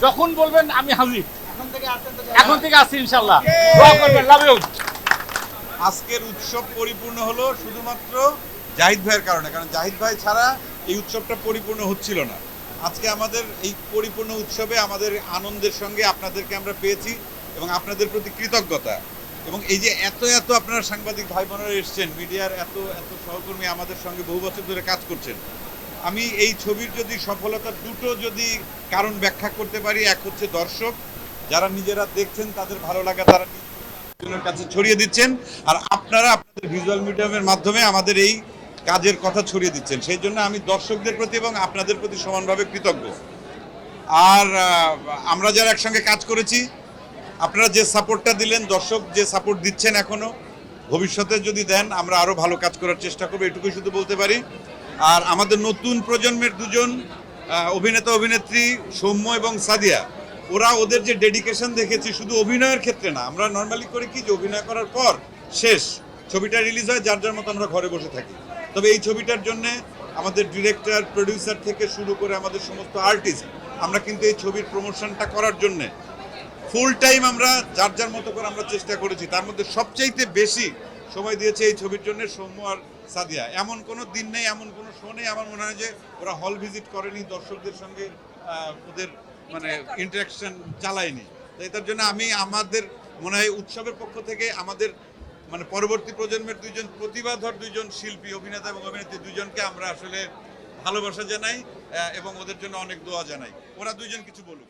যখন বলবেন আমি হাজির। এখন থেকে আসছি ইনশাল্লাহ। দোয়া করবেন, লাভ ইউ। আজকের উৎসব পরিপূর্ণ হলো শুধুমাত্র জাহিদ ভাইয়ের কারণে, কারণ জাহিদ ভাই ছাড়া এই উৎসবটা পরিপূর্ণ হচ্ছিল না। আজকে আমাদের এই পরিপূর্ণ উৎসবে আমাদের আনন্দের সঙ্গে আপনাদেরকে আমরা পেয়েছি এবং আপনাদের প্রতি কৃতজ্ঞতা। এবং এই যে এত এত আপনারা সাংবাদিক ভাই বোনেরা এসছেন, মিডিয়ার এত এত সহকর্মী আমাদের সঙ্গে বহু বছর ধরে কাজ করছেন। আমি এই ছবির যদি সফলতার দুটো যদি কারণ ব্যাখ্যা করতে পারি, এক হচ্ছে দর্শক যারা নিজেরা দেখছেন, তাদের ভালো লাগা তারা জনের কাছে ছড়িয়ে দিচ্ছেন, আর আপনারা আপনাদের ভিজুয়াল মিডিয়ামের মাধ্যমে আমাদের এই কাজের কথা ছড়িয়ে দিচ্ছেন। সেই জন্য আমি দর্শকদের প্রতি এবং আপনাদের প্রতি সমানভাবে কৃতজ্ঞ। আর আমরা যারা একসঙ্গে কাজ করেছি, আপনারা যে সাপোর্টটা দিলেন, দর্শক যে সাপোর্ট দিচ্ছেন এখনো, ভবিষ্যতে যদি দেন আমরা আরও ভালো কাজ করার চেষ্টা করবো, এটুকুই শুধু বলতে পারি। আর আমাদের নতুন প্রজন্মের দুজন অভিনেতা অভিনেত্রী সৌম্য এবং সাদিয়া, ওরা ওদের যে ডেডিকেশন দেখেছি শুধু অভিনয়ের ক্ষেত্রে না, আমরা নর্মালি করি কি যে অভিনয় করার পর শেষ ছবিটা রিলিজ হয়, যার যার মতো আমরা ঘরে বসে থাকি। তবে এই ছবিটার জন্যে আমাদের ডিরেক্টর প্রডিউসার থেকে শুরু করে আমাদের সমস্ত আর্টিস্ট, আমরা কিন্তু এই ছবির প্রমোশনটা করার জন্যে ফুল টাইম আমরা যার যার মতো করে আমরা চেষ্টা করেছি। তার মধ্যে সবচাইতে বেশি সময় দিয়েছে এই ছবির জন্য সৌম্য আর সাদিয়া। এমন কোনো দিন নেই, এমন কোনো শো নেই আমার মনে হয় যে ওরা হল ভিজিট করেনি, দর্শকদের সঙ্গে ওদের মানে ইন্টারাকশন চালায়নি। তো এটার জন্য আমি আমাদের মনে হয় উৎসবের পক্ষ থেকে আমাদের মানে পরবর্তী প্রজন্মের দুইজন প্রতিভাধর দুইজন শিল্পী, অভিনেতা এবং অভিনেত্রী দুইজনকে আমরা আসলে ভালোবাসা জানাই এবং ওদের জন্য অনেক দোয়া জানাই। ওরা দুইজন কিছু বলুক।